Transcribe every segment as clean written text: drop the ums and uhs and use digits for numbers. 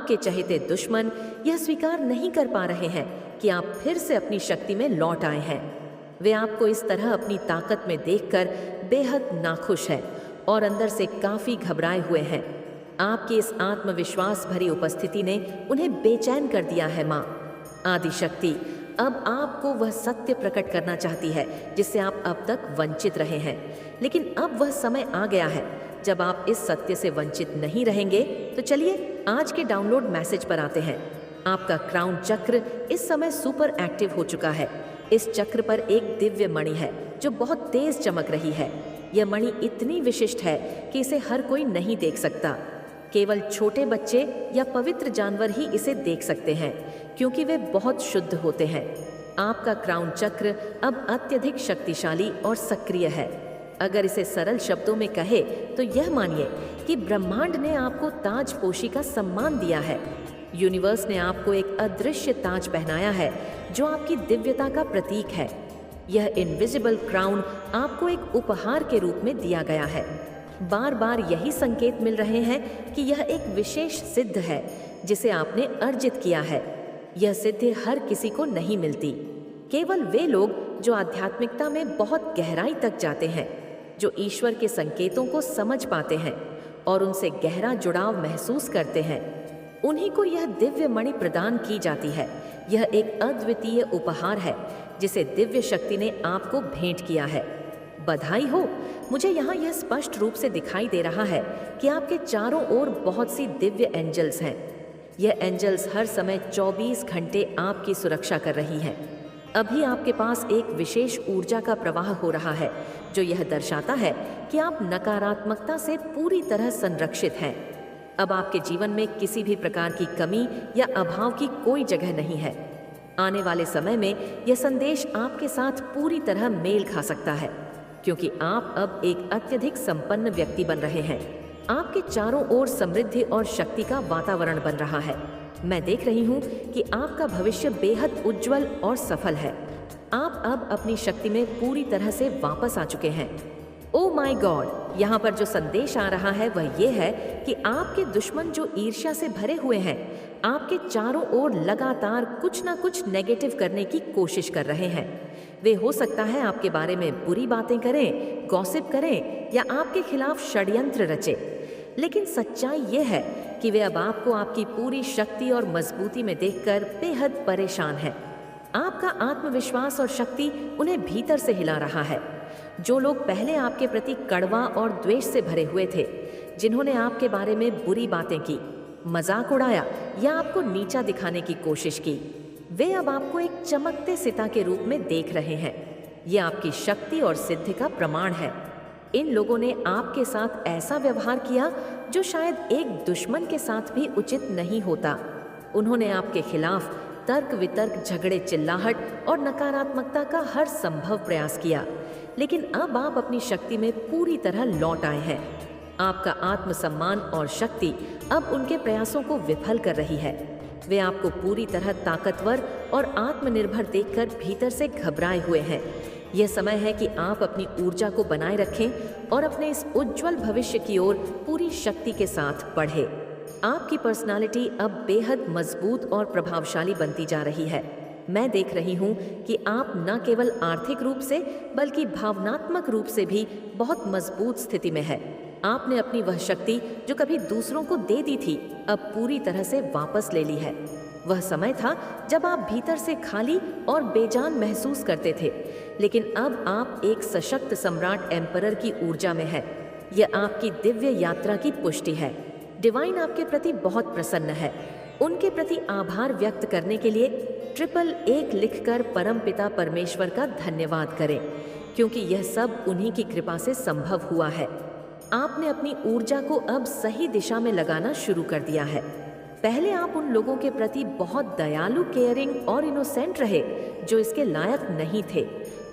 आपके चहेते दुश्मन यह स्वीकार नहीं कर पा रहे हैं कि आप फिर से अपनी शक्ति में लौट आए हैं। वे आपको इस तरह अपनी ताकत में देखकर बेहद नाखुश हैं और अंदर से काफी घबराए हुए हैं। आपकी इस आत्मविश्वास भरी उपस्थिति ने उन्हें बेचैन कर दिया है। माँ आदिशक्ति अब आपको वह सत्य प्रकट करना चाहती है जिससे आप अब तक वंचित रहे हैं, लेकिन अब वह समय आ गया है जब आप इस सत्य से वंचित नहीं रहेंगे। तो चलिए आज के डाउनलोड मैसेज पर आते हैं। आपका क्राउन चक्र इस समय सुपर एक्टिव हो चुका है। इस चक्र पर एक दिव्य मणि है जो बहुत तेज चमक रही है। यह मणि इतनी विशिष्ट है कि इसे हर कोई नहीं देख सकता। केवल छोटे बच्चे या पवित्र जानवर ही इसे देख सकते हैं क्योंकि वे बहुत शुद्ध होते हैं। आपका क्राउन चक्र अब अत्यधिक शक्तिशाली और सक्रिय है। अगर इसे सरल शब्दों में कहे तो यह मानिए कि ब्रह्मांड ने आपको ताजपोशी का सम्मान दिया है। यूनिवर्स ने आपको एक अदृश्य ताज पहनाया है जो आपकी दिव्यता का प्रतीक है। यह इनविजिबल क्राउन आपको एक उपहार के रूप में दिया गया है। बार बार यही संकेत मिल रहे हैं कि यह एक विशेष सिद्ध है जिसे आपने अर्जित किया है। यह सिद्धि हर किसी को नहीं मिलती। केवल वे लोग जो आध्यात्मिकता में बहुत गहराई तक जाते हैं, जो ईश्वर के संकेतों को समझ पाते हैं और उनसे गहरा जुड़ाव महसूस करते हैं, उन्हीं को यह दिव्य मणि प्रदान की जाती है। यह एक अद्वितीय उपहार है जिसे दिव्य शक्ति ने आपको भेंट किया है। बधाई हो। मुझे यहाँ यह स्पष्ट रूप से दिखाई दे रहा है कि आपके चारों ओर बहुत सी दिव्य एंजल्स हैं। यह एंजल्स हर समय 24 घंटे आपकी सुरक्षा कर रही हैं। अभी आपके पास एक विशेष ऊर्जा का प्रवाह हो रहा है जो यह दर्शाता है कि आप नकारात्मकता से पूरी तरह संरक्षित हैं। अब आपके जीवन में किसी भी प्रकार की कमी या अभाव की कोई जगह नहीं है। आने वाले समय में यह संदेश आपके साथ पूरी तरह मेल खा सकता है क्योंकि आप अब एक अत्यधिक संपन्न व्यक्ति बन रहे हैं। आपके चारों ओर समृद्धि और शक्ति का वातावरण बन रहा है। मैं देख रही हूँ कि आपका भविष्य बेहद उज्जवल और सफल है। आप अब अपनी शक्ति में पूरी तरह से वापस आ चुके हैं। ओ माय गॉड, यहाँ पर जो संदेश आ रहा है वह ये है कि आपके दुश्मन जो ईर्ष्या से भरे हुए हैं, आपके चारों ओर लगातार कुछ ना कुछ नेगेटिव करने की कोशिश कर रहे हैं। वे हो सकता है आपके बारे में बुरी बातें करें, गॉसिप करें या आपके खिलाफ षड्यंत्र रचे। लेकिन सच्चाई ये है कि वे अब आपको आपकी पूरी शक्ति और मजबूती में देखकर बेहद परेशान हैं। आपका आत्मविश्वास और शक्ति उन्हें भीतर से हिला रहा है। जो लोग पहले आपके प्रति कड़वा और द्वेष से भरे हुए थे, जिन्होंने आपके बारे में बुरी बातें की, मजाक उड़ाया या आपको नीचा दिखाने की कोशिश की, वे अब आपको एक चमकते सिता के रूप में देख रहे हैं। ये आपकी शक्ति और सिद्धि का प्रमाण है। इन लोगों ने आपके साथ ऐसा व्यवहार किया जो शायद एक दुश्मन के साथ भी उचित नहीं होता। उन्होंने आपके खिलाफ तर्क वितर्क, झगड़े, चिल्लाहट और नकारात्मकता का हर संभव प्रयास किया, लेकिन अब आप अपनी शक्ति में पूरी तरह लौट आए हैं। आपका आत्मसम्मान और शक्ति अब उनके प्रयासों को विफल कर रही है। वे आपको पूरी तरह ताकतवर और आत्मनिर्भर देखकर भीतर से घबराए हुए हैं। यह समय है कि आप अपनी ऊर्जा को बनाए रखें और अपने इस उज्जवल भविष्य की ओर पूरी शक्ति के साथ बढ़ें। आपकी पर्सनालिटी अब बेहद मजबूत और प्रभावशाली बनती जा रही है। मैं देख रही हूँ कि आप न केवल आर्थिक रूप से बल्कि भावनात्मक रूप से भी बहुत मजबूत स्थिति में है। आपने अपनी वह शक्ति जो कभी दूसरों को दे दी थी, अब पूरी तरह से वापस ले ली है। वह समय था जब आप भीतर से खाली और बेजान महसूस करते थे, लेकिन अब आप एक सशक्त सम्राट एम्परर की ऊर्जा में है। यह आपकी दिव्य यात्रा की पुष्टि है। डिवाइन आपके प्रति बहुत प्रसन्न है। उनके प्रति आभार व्यक्त करने के लिए 111 लिखकर परमपिता परमेश्वर का धन्यवाद करें, क्योंकि यह सब उन्हीं की कृपा से संभव हुआ है। आपने अपनी ऊर्जा को अब सही दिशा में लगाना शुरू कर दिया है। पहले आप उन लोगों के प्रति बहुत दयालु, केयरिंग और इनोसेंट रहे जो इसके लायक नहीं थे।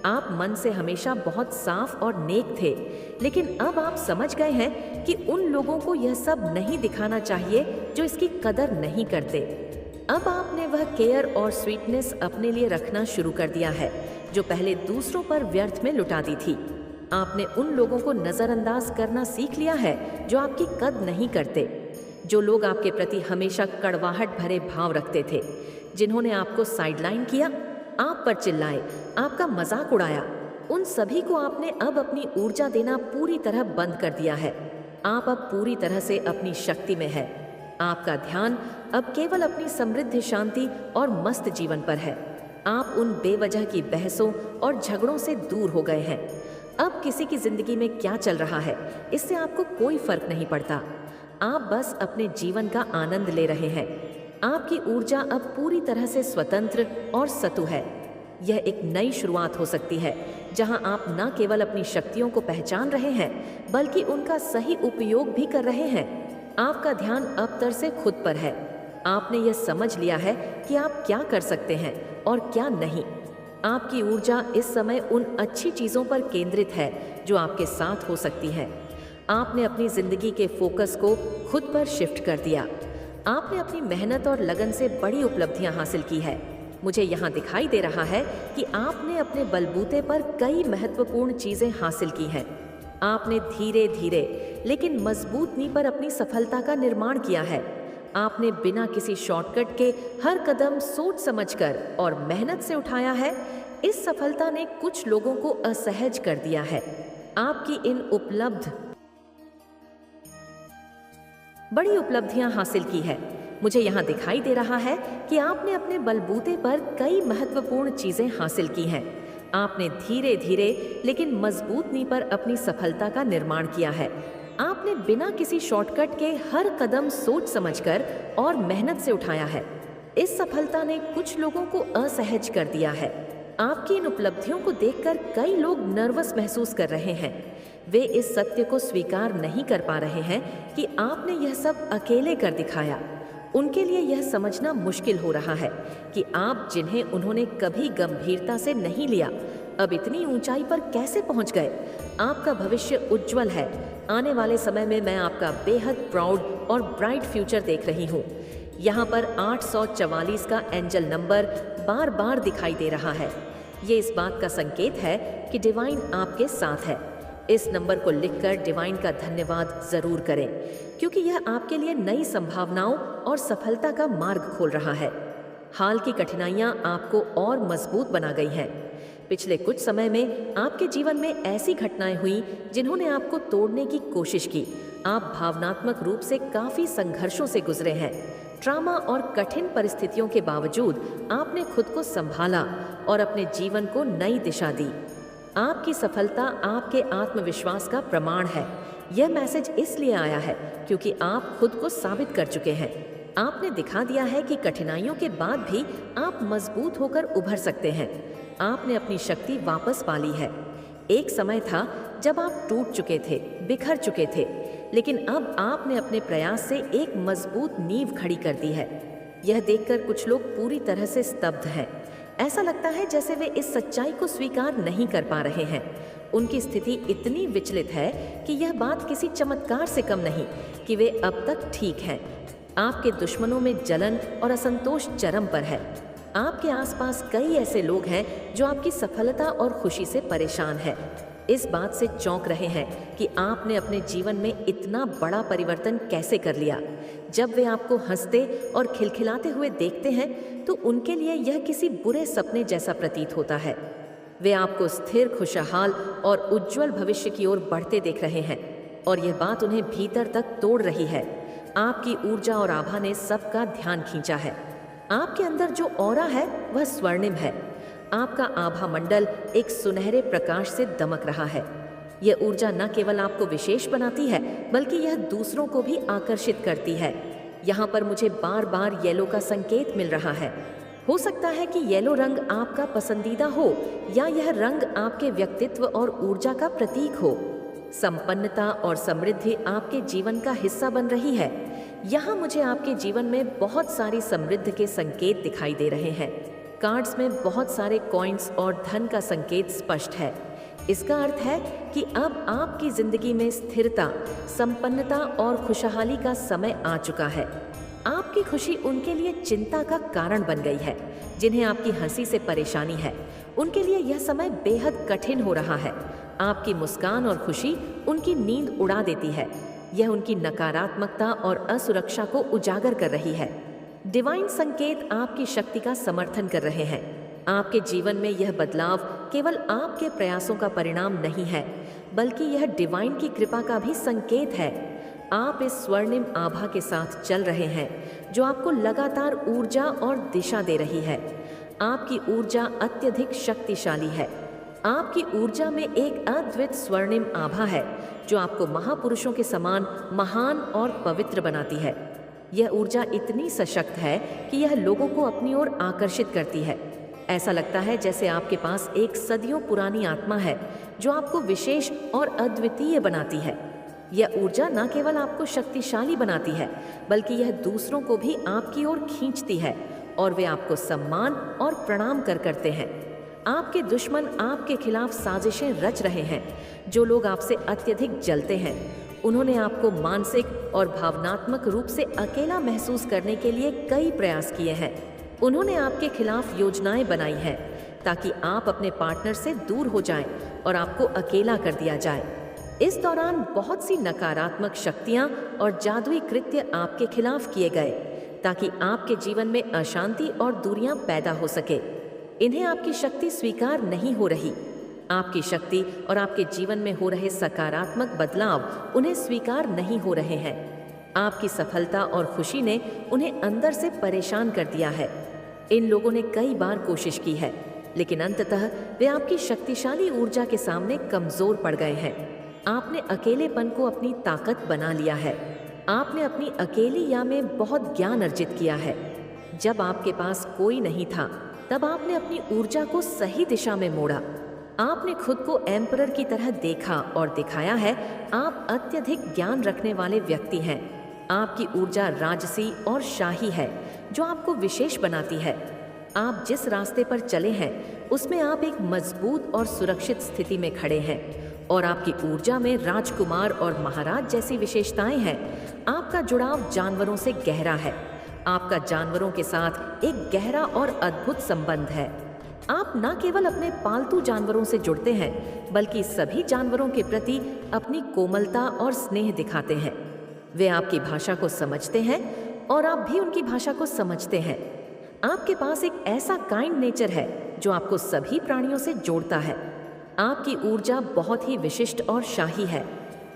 आप मन से हमेशा बहुत साफ और नेक थे, लेकिन अब आप समझ गए हैं कि उन लोगों को यह सब नहीं दिखाना चाहिए जो इसकी कदर नहीं करते। अब आपने वह केयर और स्वीटनेस अपने लिए रखना शुरू कर दिया है जो पहले दूसरों पर व्यर्थ में लुटाती थी। आपने उन लोगों को नज़रअंदाज करना सीख लिया है जो आपकी कद नहीं करते। जो लोग आपके प्रति हमेशा कड़वाहट भरे भाव रखते थे, जिन्होंने आपको साइडलाइन किया, आप पर चिल्लाए, आपका मजाक उड़ाया, उन सभी को आपने अब अपनी ऊर्जा देना पूरी तरह बंद कर दिया है। आप अब पूरी तरह से अपनी शक्ति में है। आपका ध्यान अब केवल अपनी समृद्ध शांति और मस्त जीवन पर है। आप उन बेवजह की बहसों और झगड़ों से दूर हो गए हैं। अब किसी की जिंदगी में क्या चल रहा है, इससे आपको कोई फर्क नहीं पड़ता। आप बस अपने जीवन का आनंद ले रहे हैं। आपकी ऊर्जा अब पूरी तरह से स्वतंत्र और सतु है। यह एक नई शुरुआत हो सकती है, जहां आप न केवल अपनी शक्तियों को पहचान रहे हैं, बल्कि उनका सही उपयोग भी कर रहे हैं। आपका ध्यान अब तर से खुद पर है। आपने यह समझ लिया है कि आप क्या कर सकते हैं और क्या नहीं। आपकी ऊर्जा इस समय उन अच्छी चीज़ों पर केंद्रित है जो आपके साथ हो सकती है। आपने अपनी जिंदगी के फोकस को खुद पर शिफ्ट कर दिया। आपने अपनी मेहनत और लगन से बड़ी उपलब्धियां हासिल की है। मुझे यहाँ दिखाई दे रहा है कि आपने अपने बलबूते पर कई महत्वपूर्ण चीजें हासिल की हैं। आपने धीरे धीरे लेकिन मजबूत नींव पर अपनी सफलता का निर्माण किया है। आपने बिना किसी शॉर्टकट के हर कदम सोच समझकर और मेहनत से उठाया है। इस सफलता ने कुछ लोगों को असहज कर दिया है। आपकी इन बड़ी उपलब्धियां हासिल की है। मुझे यहाँ दिखाई दे रहा है कि आपने अपने बलबूते पर कई महत्वपूर्ण चीजें हासिल की हैं। आपने धीरे धीरे लेकिन मजबूत नींव पर अपनी सफलता का निर्माण किया है। आपने बिना किसी शॉर्टकट के हर कदम सोच समझकर और मेहनत से उठाया है। इस सफलता ने कुछ लोगों को असहज कर दिया है। आपकी इन उपलब्धियों को देखकर कई लोग नर्वस महसूस कर रहे हैं। वे इस सत्य को स्वीकार नहीं कर पा रहे हैं कि आपने यह सब अकेले कर दिखाया। उनके लिए यह समझना मुश्किल हो रहा है कि आप, जिन्हें उन्होंने कभी गंभीरता से नहीं लिया, अब इतनी ऊंचाई पर कैसे पहुंच गए। आपका भविष्य उज्जवल है। आने वाले समय में मैं आपका बेहद प्राउड और ब्राइट फ्यूचर देख रही हूँ। यहाँ पर 844 का एंजल नंबर बार बार दिखाई दे रहा है। ये इस बात का संकेत है कि डिवाइन आपके साथ है। इस नंबर को लिखकर डिवाइन का धन्यवाद जरूर करें, क्योंकि यह आपके लिए नई संभावनाओं और सफलता का मार्ग खोल रहा है। हाल की कठिनाइयां आपको और मजबूत बना गई हैं। पिछले कुछ समय में आपके जीवन में ऐसी घटनाएं हुई जिन्होंने आपको तोड़ने की कोशिश की। आप भावनात्मक रूप से काफी संघर्षों से गुजरे हैं। ट्रॉमा और कठिन परिस्थितियों के बावजूद आपने खुद को संभाला और अपने जीवन को नई दिशा दी। आपकी सफलता आपके आत्मविश्वास का प्रमाण है। यह मैसेज इसलिए आया है क्योंकि आप खुद को साबित कर चुके हैं। आपने दिखा दिया है कि कठिनाइयों के बाद भी आप मजबूत होकर उभर सकते हैं। आपने अपनी शक्ति वापस पा ली है। एक समय था जब आप टूट चुके थे, बिखर चुके थे, लेकिन अब आपने अपने प्रयास से एक मजबूत नींव खड़ी कर दी है। यह देखकर कुछ लोग पूरी तरह से स्तब्ध हैं। ऐसा लगता है जैसे वे इस सच्चाई को स्वीकार नहीं कर पा रहे हैं। उनकी स्थिति इतनी विचलित है कि यह बात किसी चमत्कार से कम नहीं कि वे अब तक ठीक हैं। आपके दुश्मनों में जलन और असंतोष चरम पर है। आपके आसपास कई ऐसे लोग हैं जो आपकी सफलता और खुशी से परेशान हैं। इस बात से चौंक रहे हैं कि आपने अपने जीवन में इतना बड़ा परिवर्तन कैसे कर लिया। जब वे आपको हंसते और खिलखिलाते हुए देखते हैं तो उनके लिए यह किसी बुरे सपने जैसा प्रतीत होता है। वे आपको स्थिर, खुशहाल और उज्जवल भविष्य की ओर बढ़ते देख रहे हैं और यह बात उन्हें भीतर तक तोड़ रही है। आपकी ऊर्जा और आभा ने सबका ध्यान खींचा है। आपके अंदर जो ऑरा है वह स्वर्णिम है। आपका आभा मंडल एक सुनहरे प्रकाश से दमक रहा है। यह ऊर्जा न केवल आपको विशेष बनाती है बल्कि यह दूसरों को भी आकर्षित करती है। यहाँ पर मुझे बार बार येलो का संकेत मिल रहा है। हो सकता है कि येलो रंग आपका पसंदीदा हो या यह रंग आपके व्यक्तित्व और ऊर्जा का प्रतीक हो। संपन्नता और समृद्धि आपके जीवन का हिस्सा बन रही है। यहाँ मुझे आपके जीवन में बहुत सारी समृद्धि के संकेत दिखाई दे रहे हैं। कार्ड्स में बहुत सारे कॉइन्स और धन का संकेत स्पष्ट है। इसका अर्थ है कि अब आपकी जिंदगी में स्थिरता, संपन्नता और खुशहाली का समय आ चुका है। आपकी खुशी उनके लिए चिंता का कारण बन गई है जिन्हें आपकी हंसी से परेशानी है। उनके लिए यह समय बेहद कठिन हो रहा है। आपकी मुस्कान और खुशी उनकी नींद उड़ा देती है। यह उनकी नकारात्मकता और असुरक्षा को उजागर कर रही है। डिवाइन संकेत आपकी शक्ति का समर्थन कर रहे हैं। आपके जीवन में यह बदलाव केवल आपके प्रयासों का परिणाम नहीं है, बल्कि यह डिवाइन की कृपा का भी संकेत है। आप इस स्वर्णिम आभा के साथ चल रहे हैं, जो आपको लगातार ऊर्जा और दिशा दे रही है। आपकी ऊर्जा अत्यधिक शक्तिशाली है। आपकी ऊर्जा में एक अद्भुत स्वर्णिम आभा है, जो आपको महापुरुषों के समान महान और पवित्र बनाती है। यह ऊर्जा इतनी सशक्त है कि यह लोगों को अपनी ओर आकर्षित करती है। ऐसा लगता है जैसे आपके पास एक सदियों पुरानी आत्मा है, जो आपको विशेष और अद्वितीय बनाती है। यह ऊर्जा न केवल आपको शक्तिशाली बनाती है, बल्कि यह दूसरों को भी आपकी ओर खींचती है और वे आपको सम्मान और प्रणाम करते हैं। आपके दुश्मन आपके खिलाफ साजिशें रच रहे हैं। जो लोग आपसे अत्यधिक जलते हैं, उन्होंने आपको मानसिक और भावनात्मक रूप से अकेला महसूस करने के लिए कई प्रयास किए हैं। उन्होंने आपके खिलाफ योजनाएं बनाई हैं ताकि आप अपने पार्टनर से दूर हो जाएं और आपको अकेला कर दिया जाए। इस दौरान बहुत सी नकारात्मक शक्तियां और जादुई कृत्य आपके खिलाफ किए गए, ताकि आपके जीवन में अशांति और दूरियां पैदा हो सके। इन्हें आपकी शक्ति स्वीकार नहीं हो रही। आपकी शक्ति और आपके जीवन में हो रहे सकारात्मक बदलाव उन्हें स्वीकार नहीं हो रहे हैं। आपकी सफलता और खुशी ने उन्हें अंदर से परेशान कर दिया है। इन लोगों ने कई बार कोशिश की है, लेकिन अंततः वे आपकी शक्तिशाली ऊर्जा के सामने कमजोर पड़ गए हैं। आपने अकेलेपन को अपनी ताकत बना लिया है। आपने अपनी अकेली या में बहुत ज्ञान अर्जित किया है। जब आपके पास कोई नहीं था, तब आपने अपनी ऊर्जा को सही दिशा में मोड़ा। आपने खुद को एम्परर की तरह देखा और दिखाया है। आप अत्यधिक ज्ञान रखने वाले व्यक्ति हैं। आपकी ऊर्जा राजसी और शाही है, जो आपको विशेष बनाती है। आप जिस रास्ते पर चले हैं, उसमें आप एक मजबूत और सुरक्षित स्थिति में खड़े हैं और आपकी ऊर्जा में राजकुमार और महाराज जैसी विशेषताएं हैं। आपका जुड़ाव जानवरों से गहरा है। आपका जानवरों के साथ एक गहरा और अद्भुत संबंध है। आप न केवल अपने पालतू जानवरों से जुड़ते हैं, बल्कि सभी जानवरों के प्रति अपनी कोमलता और स्नेह दिखाते हैं। वे आपकी भाषा को समझते हैं और आप भी उनकी भाषा को समझते हैं। आपके पास एक ऐसा काइंड नेचर है जो आपको सभी प्राणियों से जोड़ता है। आपकी ऊर्जा बहुत ही विशिष्ट और शाही है।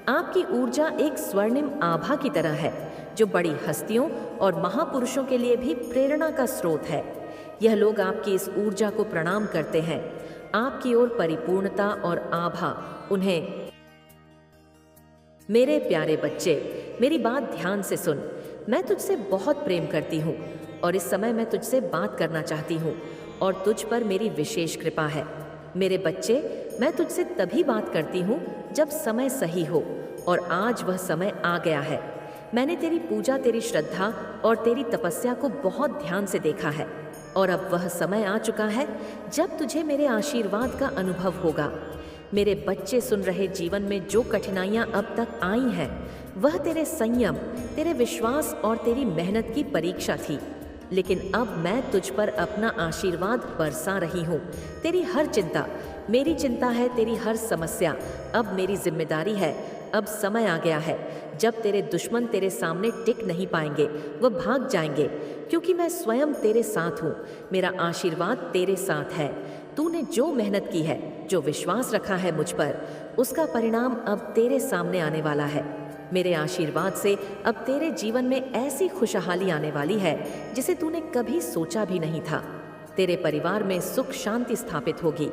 आपकी ऊर्जा एक स्वर्णिम आभा की तरह है, जो बड़ी हस्तियों और महापुरुषों के लिए भी प्रेरणा का स्रोत है। यह लोग आपकी इस ऊर्जा को प्रणाम करते हैं। आपकी ओर परिपूर्णता और आभा उन्हें। मेरे प्यारे बच्चे, मेरी बात ध्यान से सुन। मैं तुझसे बहुत प्रेम करती हूँ और इस समय मैं तुझसे बात करना चाहती हूँ और तुझ पर मेरी विशेष कृपा है। मेरे बच्चे, मैं तुझसे तभी बात करती हूँ जब समय सही हो, और आज वह समय आ गया है। मैंने तेरी पूजा, तेरी श्रद्धा और तेरी तपस्या को बहुत ध्यान से देखा है, और अब वह समय आ चुका है जब तुझे मेरे आशीर्वाद का अनुभव होगा। मेरे बच्चे सुन रहे, जीवन में जो कठिनाइयां अब तक आई हैं, वह तेरे संयम, तेरे विश्वास और तेरी मेहनत की परीक्षा थी। लेकिन अब मैं तुझ पर अपना आशीर्वाद बरसा रही हूँ। तेरी हर चिंता मेरी चिंता है, तेरी हर समस्या अब मेरी जिम्मेदारी है। अब समय आ गया है जब तेरे दुश्मन तेरे सामने टिक नहीं पाएंगे, वह भाग जाएंगे, क्योंकि मैं स्वयं तेरे साथ हूँ। मेरा आशीर्वाद तेरे साथ है। तूने जो मेहनत की है, जो विश्वास रखा है मुझ पर, उसका परिणाम अब तेरे सामने आने वाला है। मेरे आशीर्वाद से अब तेरे जीवन में ऐसी खुशहाली आने वाली है जिसे तूने कभी सोचा भी नहीं था। तेरे परिवार में सुख शांति स्थापित होगी।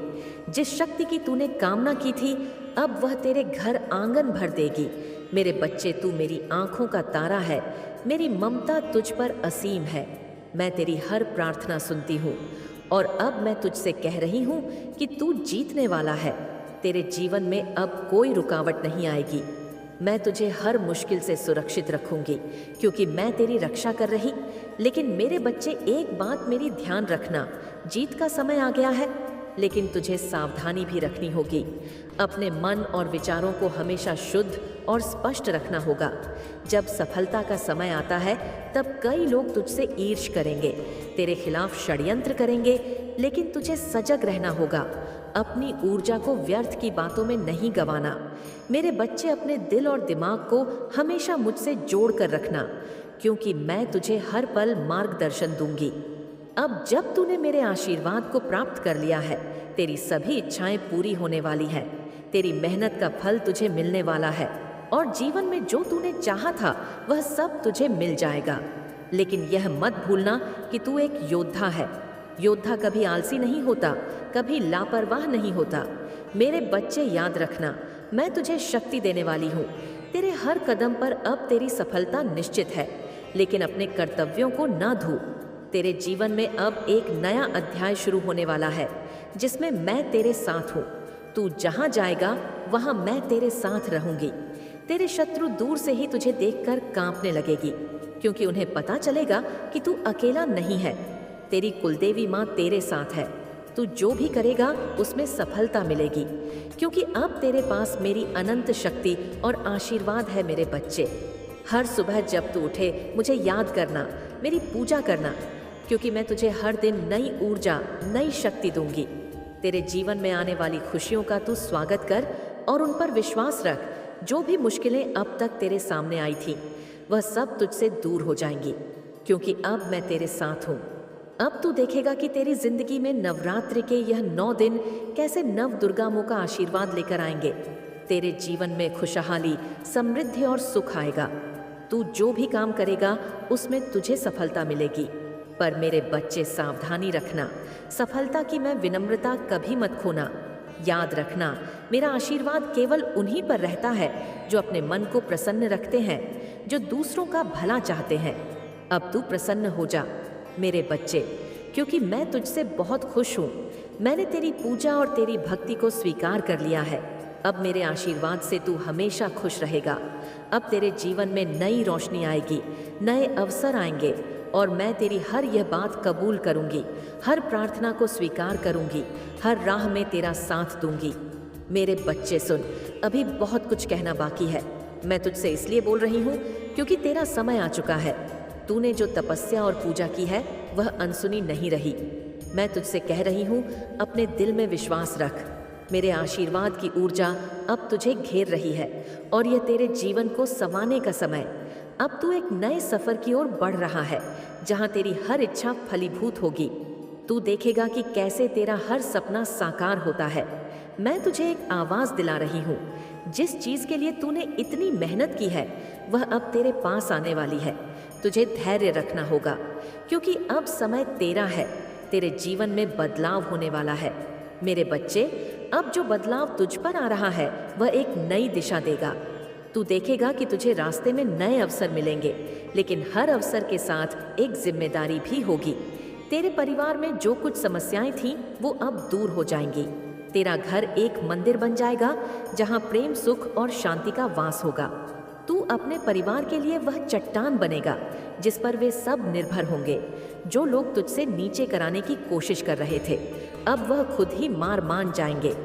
जिस शक्ति की तूने कामना की थी, अब वह तेरे घर आंगन भर देगी। मेरे बच्चे, तू मेरी आंखों का तारा है। मेरी ममता तुझ पर असीम है। मैं तेरी हर प्रार्थना सुनती हूँ और अब मैं तुझसे कह रही हूँ कि तू जीतने वाला है। तेरे जीवन में अब कोई रुकावट नहीं आएगी। मैं तुझे हर मुश्किल से सुरक्षित रखूंगी, क्योंकि मैं तेरी रक्षा कर रही। लेकिन मेरे बच्चे, एक बात मेरी ध्यान रखना, जीत का समय आ गया है, लेकिन तुझे सावधानी भी रखनी होगी। अपने मन और विचारों को हमेशा शुद्ध और स्पष्ट रखना होगा। जब सफलता का समय आता है, तब कई लोग तुझसे ईर्ष्या करेंगे, तेरे खिलाफ षड्यंत्र करेंगे, लेकिन तुझे सजग रहना होगा अपनी ऊर्जा को व्यर्थ की बातों में नहीं गंवाना। मेरे बच्चे, अपने दिल और दिमाग को हमेशा मुझसे जोड़ कर रखना, क्योंकि मैं तुझे हर पल मार्गदर्शन दूंगी। अब जब तूने मेरे आशीर्वाद को प्राप्त कर लिया है, तेरी सभी इच्छाएं पूरी होने वाली है। तेरी मेहनत का फल तुझे मिलने वाला है और जीवन में जो तूने चाहा था वह सब तुझे मिल जाएगा। लेकिन यह मत भूलना कि तू एक योद्धा है। योद्धा कभी आलसी नहीं होता, कभी लापरवाह नहीं होता। मेरे बच्चे, याद रखना, मैं तुझे शक्ति देने वाली हूँ। तेरे हर कदम पर अब तेरी सफलता निश्चित है, लेकिन अपने कर्तव्यों को ना धो। तेरे जीवन में अब एक नया अध्याय शुरू होने वाला है, जिसमें मैं तेरे साथ हूँ। तू जहाँ जाएगा वहाँ मैं तेरे साथ रहूंगी। तेरे शत्रु दूर से ही तुझे देखकर कांपने लगेगी, क्योंकि उन्हें पता चलेगा कि तू अकेला नहीं है। तेरी कुलदेवी माँ तेरे साथ है। तू जो भी करेगा उसमें सफलता मिलेगी, क्योंकि अब तेरे पास मेरी अनंत शक्ति और आशीर्वाद है। मेरे बच्चे, हर सुबह जब तू उठे मुझे याद करना, मेरी पूजा करना, क्योंकि मैं तुझे हर दिन नई ऊर्जा, नई शक्ति दूंगी। तेरे जीवन में आने वाली खुशियों का तू स्वागत कर और उन पर विश्वास रख। जो भी मुश्किलें अब तक तेरे सामने आई थी वह सब तुझसे दूर हो जाएंगी, क्योंकि अब मैं तेरे साथ हूँ। अब तू देखेगा कि तेरी जिंदगी में नवरात्रि के यह 9 दिन कैसे नव दुर्गा माँ का आशीर्वाद लेकर आएंगे। तेरे जीवन में खुशहाली, समृद्धि और सुख आएगा। तू जो भी काम करेगा उसमें तुझे सफलता मिलेगी। पर मेरे बच्चे, सावधानी रखना, सफलता की मैं विनम्रता कभी मत खोना। याद रखना, मेरा आशीर्वाद केवल उन्हीं पर रहता है जो अपने मन को प्रसन्न रखते हैं, जो दूसरों का भला चाहते हैं। अब तू प्रसन्न हो जा मेरे बच्चे, क्योंकि मैं तुझसे बहुत खुश हूँ। मैंने तेरी पूजा और तेरी भक्ति को स्वीकार कर लिया है। अब मेरे आशीर्वाद से तू हमेशा खुश रहेगा। अब तेरे जीवन में नई रोशनी आएगी, नए अवसर आएंगे और मैं तेरी हर यह बात कबूल करूंगी, हर प्रार्थना को स्वीकार करूंगी, हर राह में तेरा साथ दूंगी। मेरे बच्चे सुन, अभी बहुत कुछ कहना बाकी है। मैं तुझसे इसलिए बोल रही हूँ क्योंकि तेरा समय आ चुका है। तूने जो तपस्या और पूजा की है वह अनसुनी नहीं रही। मैं तुझसे कह रही हूँ, अपने दिल में विश्वास रख। मेरे आशीर्वाद की ऊर्जा अब तुझे घेर रही है और यह तेरे जीवन को संवारने का समय। अब तू एक नए सफर की ओर बढ़ रहा है, जहां तेरी हर इच्छा फलीभूत होगी। तू देखेगा कि कैसे तेरा हर सपना साकार होता है। मैं तुझे एक आवाज दिला रही हूँ। जिस चीज के लिए तूने इतनी मेहनत की है वह अब तेरे पास आने वाली है। तुझे धैर्य रखना होगा, क्योंकि अब समय तेरा है। तेरे जीवन में बदलाव होने वाला है। मेरे बच्चे, अब जो बदलाव तुझ पर आ रहा है वह एक नई दिशा देगा। तू देखेगा कि तुझे रास्ते में नए अवसर मिलेंगे, लेकिन हर अवसर के साथ एक जिम्मेदारी भी होगी। तेरे परिवार में जो कुछ समस्याएं थीं वो अब दूर हो जाएंगी। तेरा घर एक मंदिर बन जाएगा जहां प्रेम, सुख और शांति का वास होगा। तू अपने परिवार के लिए वह चट्टान बनेगा जिस पर वे सब निर्भर होंगे। जो लोग तुझसे नीचे कराने की कोशिश कर रहे थे, अब वह खुद ही मार मान जाएंगे।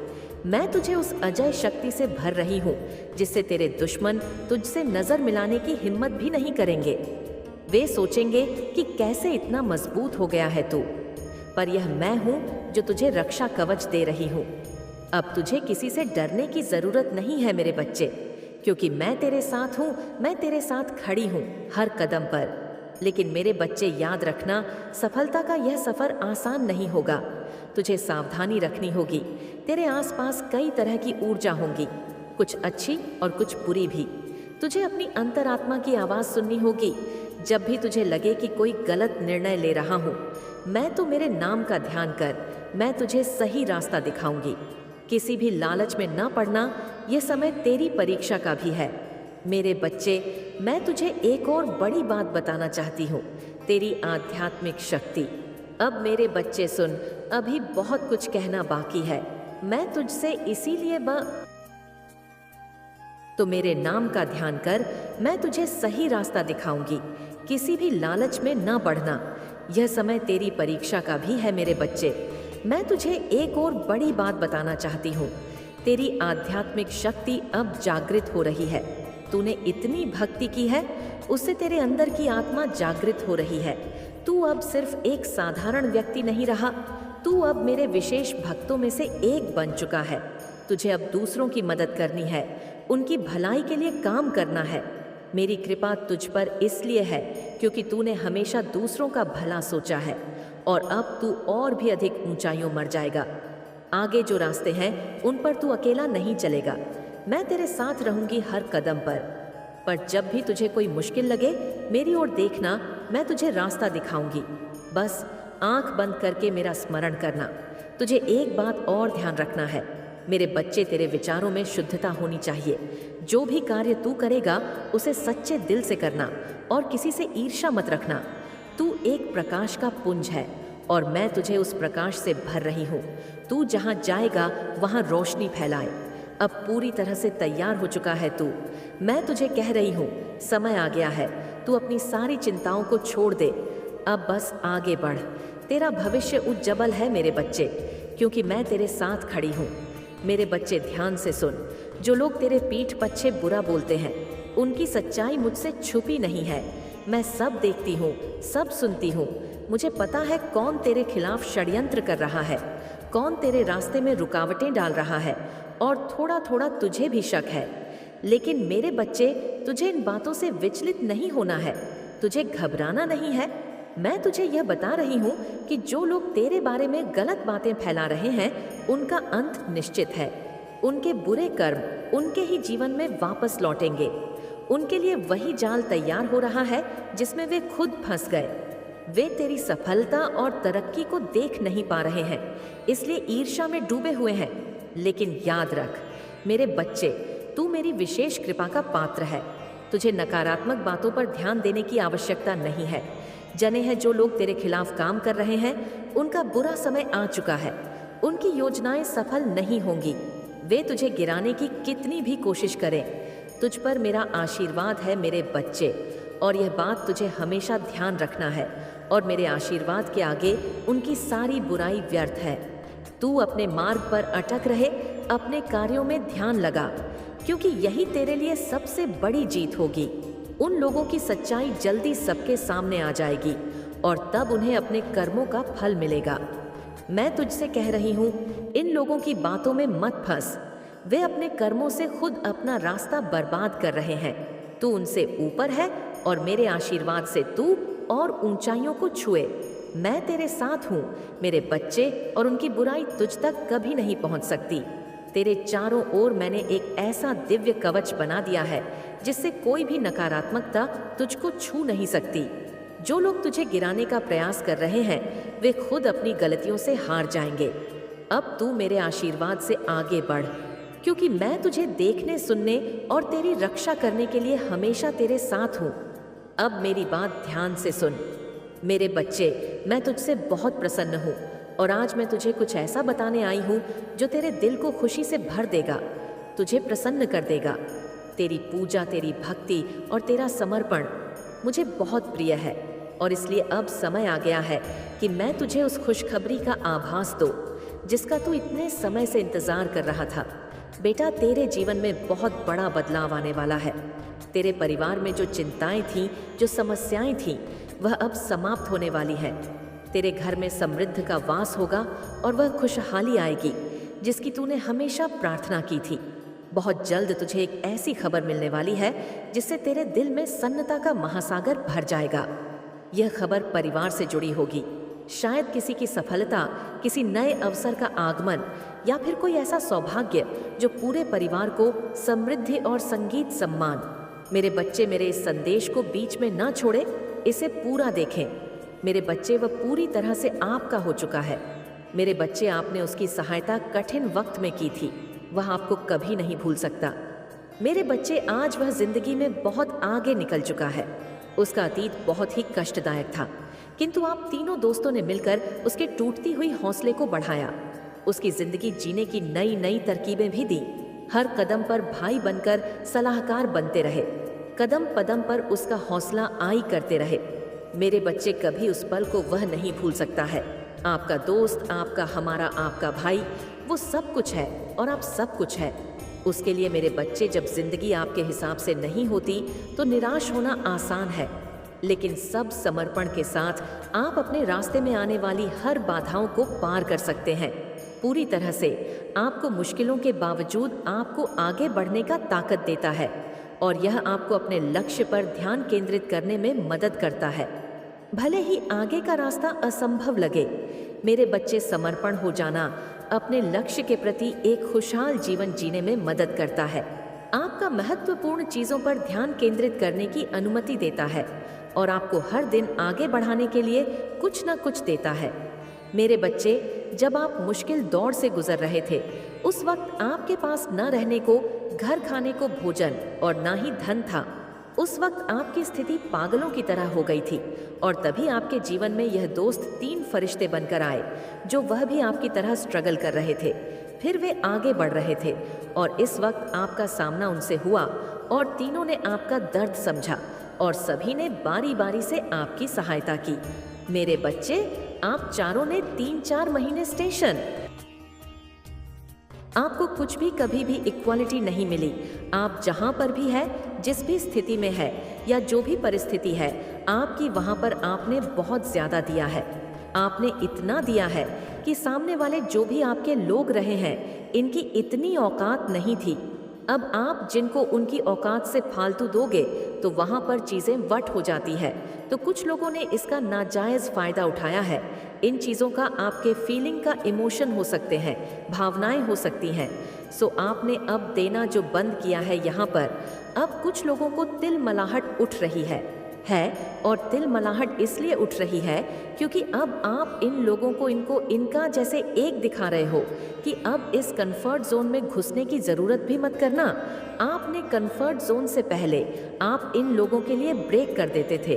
मैं तुझे उस अजय शक्ति से भर रही हूँ जिससे तेरे दुश्मन तुझसे नजर मिलाने की हिम्मत भी नहीं करेंगे। वे सोचेंगे कि कैसे इतना मजबूत हो गया है तू, पर यह मैं हूँ जो तुझे रक्षा कवच दे रही हूँ। अब तुझे किसी से डरने की जरूरत नहीं है मेरे बच्चे, क्योंकि मैं तेरे साथ हूँ। मैं तेरे साथ खड़ी हूँ हर कदम पर। लेकिन मेरे बच्चे, याद रखना, सफलता का यह सफर आसान नहीं होगा। तुझे सावधानी रखनी होगी। तेरे आसपास कई तरह की ऊर्जा होंगी, कुछ अच्छी और कुछ बुरी भी। तुझे अपनी अंतरात्मा की आवाज सुननी होगी। जब भी तुझे लगे कि कोई गलत निर्णय ले रहा हूँ, मैं तो मेरे नाम का ध्यान कर, मैं तुझे सही रास्ता दिखाऊंगी। किसी भी लालच में ना पड़ना, यह समय तेरी परीक्षा का भी है। मेरे बच्चे, मैं तुझे एक और बड़ी बात बताना चाहती हूँ, तेरी आध्यात्मिक शक्ति। अब मेरे बच्चे सुन, अभी बहुत कुछ कहना बाकी है। मैं तुझसे इसीलिए तो मेरे नाम का ध्यान कर, मैं तुझे सही रास्ता दिखाऊंगी। किसी भी लालच में ना बढ़ना, यह समय तेरी परीक्षा का भी है मेरे बच्चे। मैं तुझे एक और बड़ी बात बताना चाहती हूँ, तेरी आध्यात्मिक शक्ति अब जागृत हो रही है। तूने इतनी भक्ति की है, उससे तेरे अंदर की आत्मा जागृत हो रही है। तू अब सिर्फ एक साधारण व्यक्ति नहीं रहा, तू अब मेरे विशेष भक्तों में से एक बन चुका है। तुझे अब दूसरों की मदद करनी है, उनकी भलाई के लिए काम करना है। मेरी कृपा तुझ पर इसलिए है क्योंकि तूने हमेशा दूसरों का भला सोचा है, और अब तू और भी अधिक ऊंचाइयों मर जाएगा। आगे जो रास्ते हैं उन पर तू अकेला नहीं चलेगा, मैं तेरे साथ रहूंगी हर कदम पर जब भी तुझे कोई मुश्किल लगे मेरी ओर देखना, मैं तुझे रास्ता दिखाऊंगी। बस आंख बंद करके मेरा स्मरण करना। तुझे एक बात और ध्यान रखना है, मेरे बच्चे, तेरे विचारों में शुद्धता होनी चाहिए। जो भी कार्य तू करेगा उसे सच्चे दिल से करना और किसी से ईर्ष्या मत रखना। तू एक प्रकाश का पुंज है और मैं तुझे उस प्रकाश से भर रही हूँ। तू जहाँ जाएगा वहाँ रोशनी फैलाए। अब पूरी तरह से तैयार हो चुका है तू। मैं तुझे कह रही हूँ, समय आ गया है। तू अपनी सारी चिंताओं को छोड़ दे, अब बस आगे बढ़। तेरा भविष्य उज्जवल है मेरे बच्चे, क्योंकि मैं तेरे साथ खड़ी हूँ। मेरे बच्चे ध्यान से सुन, जो लोग तेरे पीठ पीछे बुरा बोलते हैं उनकी सच्चाई मुझसे छुपी नहीं है। मैं सब देखती हूँ, सब सुनती हूँ। मुझे पता है कौन तेरे खिलाफ षड्यंत्र कर रहा है, कौन तेरे रास्ते में रुकावटें डाल रहा है, और थोड़ा थोड़ा तुझे भी शक है। लेकिन मेरे बच्चे, तुझे इन बातों से विचलित नहीं होना है, तुझे घबराना नहीं है। मैं तुझे यह बता रही हूँ कि जो लोग तेरे बारे में गलत बातें फैला रहे हैं उनका अंत निश्चित है। उनके बुरे कर्म उनके ही जीवन में वापस लौटेंगे। उनके लिए वही जाल तैयार हो रहा है जिसमें वे खुद फंस गए। वे तेरी सफलता और तरक्की को देख नहीं पा रहे हैं, इसलिए ईर्ष्या में डूबे हुए हैं। लेकिन याद रख मेरे बच्चे, तू मेरी विशेष कृपा का पात्र है। तुझे नकारात्मक बातों पर ध्यान देने की आवश्यकता नहीं है। जने हैं जो लोग तेरे खिलाफ काम कर रहे हैं, उनका बुरा समय आ चुका है। उनकी योजनाएं सफल नहीं होंगी। वे तुझे गिराने की कितनी भी कोशिश करें, तुझ पर मेरा आशीर्वाद है मेरे बच्चे, और यह बात तुझे हमेशा ध्यान रखना है। और मेरे आशीर्वाद के आगे उनकी सारी बुराई व्यर्थ है। तू अपने मार्ग पर अटक रहे, अपने कार्यों में ध्यान लगा, क्योंकि यही तेरे लिए सबसे बड़ी जीत होगी। उन लोगों की सच्चाई जल्दी सबके सामने आ जाएगी और तब उन्हें अपने कर्मों का फल मिलेगा। मैं तुझसे कह रही हूँ, इन लोगों की बातों में मत फंस। वे अपने कर्मों से खुद अपना रास्ता बर्बाद कर रहे हैं। तू उनसे ऊपर है और मेरे आशीर्वाद से तू और ऊंचाइयों को छुए। मैं तेरे साथ हूँ मेरे बच्चे, और उनकी बुराई तुझ तक कभी नहीं पहुँच सकती। तेरे चारों ओर मैंने एक ऐसा दिव्य कवच बना दिया है जिससे कोई भी नकारात्मकता तुझको छू नहीं सकती। जो लोग तुझे गिराने का प्रयास कर रहे हैं वे खुद अपनी गलतियों से हार जाएंगे। अब तू मेरे आशीर्वाद से आगे बढ़, क्योंकि मैं तुझे देखने, सुनने और तेरी रक्षा करने के लिए हमेशा तेरे साथ हूँ। अब मेरी बात ध्यान से सुन मेरे बच्चे, मैं तुझसे बहुत प्रसन्न हूँ और आज मैं तुझे कुछ ऐसा बताने आई हूँ जो तेरे दिल को खुशी से भर देगा, तुझे प्रसन्न कर देगा। तेरी पूजा, तेरी भक्ति और तेरा समर्पण मुझे बहुत प्रिय है, और इसलिए अब समय आ गया है कि मैं तुझे उस खुशखबरी का आभास दूं जिसका तू इतने समय से इंतजार कर रहा था। बेटा, तेरे जीवन में बहुत बड़ा बदलाव आने वाला है। तेरे परिवार में जो चिंताएं थीं, जो समस्याएं थीं, वह अब समाप्त होने वाली है। तेरे घर में समृद्धि का वास होगा और वह खुशहाली आएगी जिसकी तूने हमेशा प्रार्थना की थी। बहुत जल्द तुझे एक ऐसी खबर मिलने वाली है जिससे तेरे दिल में सन्नता का महासागर भर जाएगा। यह खबर परिवार से जुड़ी होगी, शायद किसी की सफलता, किसी नए अवसर का आगमन, या फिर कोई ऐसा सौभाग्य जो पूरे परिवार को समृद्धि और संगीत सम्मान। मेरे बच्चे, मेरे इस संदेश को बीच में ना छोड़े, इसे पूरा देखें। मेरे बच्चे, वह पूरी तरह से आपका हो चुका है। मेरे बच्चे, आपने उसकी सहायता कठिन वक्त में की थी, वह आपको कभी नहीं भूल सकता। मेरे बच्चे, आज वह जिंदगी में बहुत आगे निकल चुका है। उसका अतीत बहुत ही कष्टदायक था, किंतु आप तीनों दोस्तों ने मिलकर उसके टूटती हुई हौसले को बढ़ाया। उसकी जिंदगी जीने की नई नई तरकीबें भी दी। हर कदम पर भाई बनकर सलाहकार बनते रहे। कदम कदम पर उसका हौसला आई करते रहे। मेरे बच्चे, कभी उस पल को वह नहीं भूल सकता है। आपका दोस्त, आपका, हमारा, आपका भाई, वो सब कुछ है और आप सब कुछ है उसके लिए। मेरे बच्चे, जब जिंदगी आपके हिसाब से नहीं होती तो निराश होना आसान है, लेकिन सब समर्पण के साथ आप अपने रास्ते में आने वाली हर बाधाओं को पार कर सकते हैं। पूरी तरह से आपको मुश्किलों के बावजूद आपको आगे बढ़ने का ताकत देता है और यह आपको अपने लक्ष्य पर ध्यान केंद्रित करने में मदद करता है। भले ही आगे का रास्ता असंभव लगे, मेरे बच्चे, समर्पण हो जाना अपने लक्ष्य के प्रति एक खुशहाल जीवन जीने में मदद करता है। आपका महत्वपूर्ण चीज़ों पर ध्यान केंद्रित करने की अनुमति देता है और आपको हर दिन आगे बढ़ाने के लिए कुछ न कुछ देता है। मेरे बच्चे, जब आप मुश्किल दौर से गुजर रहे थे, उस वक्त आपके पास न रहने को घर, खाने को भोजन और ना ही धन था। उस वक्त आपकी स्थिति पागलों की तरह हो गई थी और तभी आपके जीवन में यह दोस्त 3 फरिश्ते बनकर आए जो वह भी आपकी तरह स्ट्रगल कर रहे थे। फिर वे आगे बढ़ रहे थे और इस वक्त आपका सामना उनसे हुआ और तीनों ने आपका दर्द समझा और सभी ने बारी बारी से आपकी सहायता की। मेरे बच्चे, आप चारों ने 3-4 महीने स्टेशन। आपको कुछ भी कभी भी इक्वालिटी नहीं मिली। आप जहां पर भी है, जिस भी स्थिति में है या जो भी परिस्थिति है, आपकी वहां पर आपने बहुत ज्यादा दिया है। आपने इतना दिया है कि सामने वाले जो भी आपके लोग रहे हैं, इनकी इतनी औकात नहीं थी। अब आप जिनको उनकी औकात से फालतू दोगे तो वहां पर चीजें वट हो जाती है। तो कुछ लोगों ने इसका नाजायज फायदा उठाया है। इन चीज़ों का आपके फीलिंग का इमोशन हो सकते हैं, भावनाएं हो सकती हैं। सो आपने अब देना जो बंद किया है यहाँ पर, अब कुछ लोगों को तिलमलाहट उठ रही है और तिलमलाहट इसलिए उठ रही है क्योंकि अब आप इन लोगों को इनका जैसे एक दिखा रहे हो कि अब इस कंफर्ट जोन में घुसने की ज़रूरत भी मत करना। आपने कंफर्ट जोन से पहले आप इन लोगों के लिए ब्रेक कर देते थे।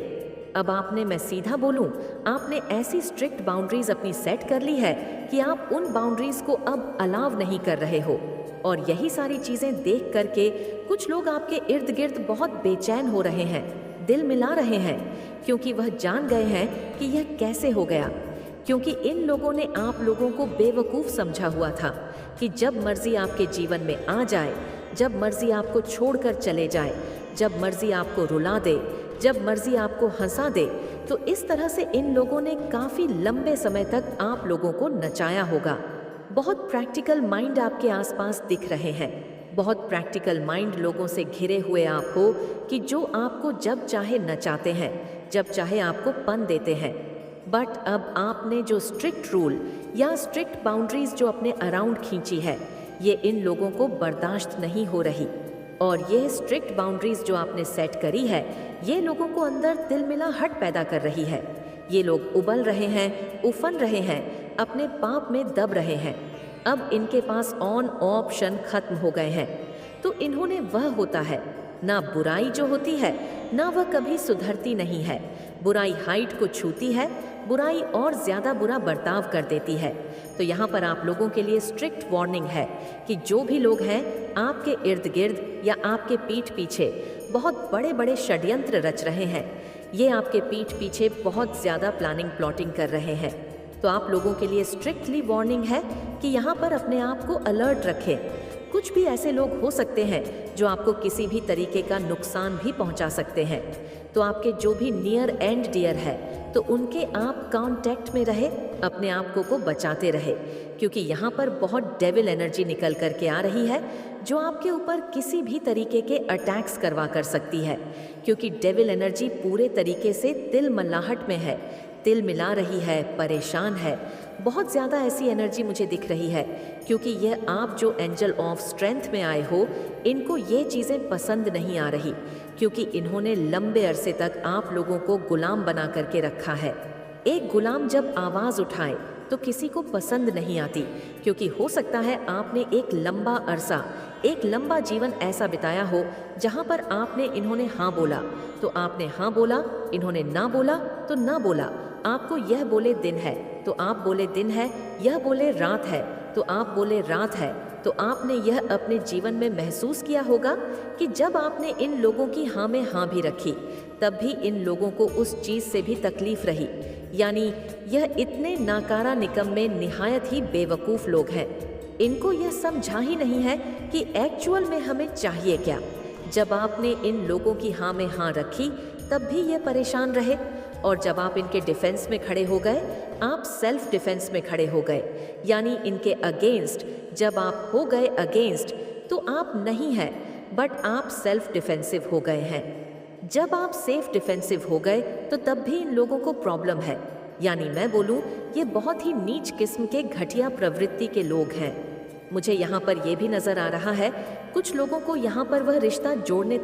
अब आपने, मैं सीधा बोलूं, आपने ऐसी स्ट्रिक्ट बाउंड्रीज अपनी सेट कर ली है कि आप उन बाउंड्रीज को अब अलाव नहीं कर रहे हो। और यही सारी चीज़ें देख करके कुछ लोग आपके इर्द गिर्द बहुत बेचैन हो रहे हैं, दिल मिला रहे हैं, क्योंकि वह जान गए हैं कि यह कैसे हो गया। क्योंकि इन लोगों ने आप लोगों को बेवकूफ़ समझा हुआ था कि जब मर्जी आपके जीवन में आ जाए, जब मर्जी आपको छोड़कर चले जाए, जब मर्जी आपको रुला दे, जब मर्जी आपको हंसा दे। तो इस तरह से इन लोगों ने काफ़ी लंबे समय तक आप लोगों को नचाया होगा। बहुत प्रैक्टिकल माइंड आपके आसपास दिख रहे हैं, बहुत प्रैक्टिकल माइंड लोगों से घिरे हुए आप हो कि जो आपको जब चाहे नचाते हैं, जब चाहे आपको पन देते हैं। बट अब आपने जो स्ट्रिक्ट रूल या स्ट्रिक्ट बाउंड्रीज जो अपने अराउंड खींची है, ये इन लोगों को बर्दाश्त नहीं हो रही। और ये स्ट्रिक्ट बाउंड्रीज जो आपने सेट करी है, ये लोगों को अंदर तिलमिलाहट पैदा कर रही है। ये लोग उबल रहे हैं, उफन रहे हैं, अपने पाप में दब रहे हैं। अब इनके पास ऑन ऑप्शन खत्म हो गए हैं। तो इन्होंने, वह होता है ना, बुराई जो होती है ना, वह कभी सुधरती नहीं है। बुराई हाइट को छूती है, बुराई और ज़्यादा बुरा बर्ताव कर देती है। तो यहाँ पर आप लोगों के लिए स्ट्रिक्ट वार्निंग है कि जो भी लोग हैं आपके इर्द गिर्द या आपके पीठ पीछे बहुत बड़े बड़े षड्यंत्र रच रहे हैं, ये आपके पीठ पीछे बहुत ज़्यादा प्लानिंग प्लॉटिंग कर रहे हैं। तो आप लोगों के लिए स्ट्रिक्टली वार्निंग है कि यहाँ पर अपने आप को अलर्ट रखें। कुछ भी ऐसे लोग हो सकते हैं जो आपको किसी भी तरीके का नुकसान भी पहुंचा सकते हैं। तो आपके जो भी नियर एंड डियर है, तो उनके आप कांटेक्ट में रहे, अपने आप को बचाते रहे, क्योंकि यहाँ पर बहुत डेविल एनर्जी निकल करके आ रही है जो आपके ऊपर किसी भी तरीके के अटैक्स करवा कर सकती है। क्योंकि डेविल एनर्जी पूरे तरीके से तिलमलाहट में है, तिल मिला रही है, परेशान है। बहुत ज़्यादा ऐसी एनर्जी मुझे दिख रही है, क्योंकि यह आप जो एंजल ऑफ स्ट्रेंथ में आए हो, इनको ये चीज़ें पसंद नहीं आ रही, क्योंकि इन्होंने लंबे अरसे तक आप लोगों को गुलाम बना करके रखा है। एक गुलाम जब आवाज़ उठाए तो किसी को पसंद नहीं आती, क्योंकि हो सकता है आपने एक लंबा अरसा, एक लंबा जीवन ऐसा बिताया हो जहाँ पर आपने, इन्होंने हाँ बोला तो आपने हाँ बोला, इन्होंने ना बोला तो ना बोला। आपको यह बोले दिन है तो आप बोले दिन है, यह बोले रात है तो आप बोले रात है। तो आपने यह अपने जीवन में महसूस किया होगा कि जब आपने इन लोगों की हाँ में हाँ भी रखी, तब भी इन लोगों को उस चीज़ से भी तकलीफ रही। यानी यह इतने नाकारा निकम्मे, निहायत ही बेवकूफ़ लोग हैं। इनको यह समझा ही नहीं है कि एक्चुअल में हमें चाहिए क्या। जब आपने इन लोगों की हाँ में हाँ रखी, तब भी ये परेशान रहे। और जब आप इनके डिफेंस में खड़े हो गए, आप सेल्फ डिफेंस में खड़े हो गए, यानी इनके अगेंस्ट। जब आप हो गए अगेंस्ट, तो आप नहीं है, बट आप सेल्फ डिफेंसिव हो गए हैं। जब आप सेल्फ डिफेंसिव हो गए, तो तब भी इन लोगों को प्रॉब्लम है, यानी मैं बोलूं, ये बहुत ही नीच किस्म के घटिया प्रवृत्ति के लोग हैं। मुझे यहाँ पर यह भी नजर आ रहा है, कुछ लोगों को यहाँ पर वह रिश्ता जोड़ने तक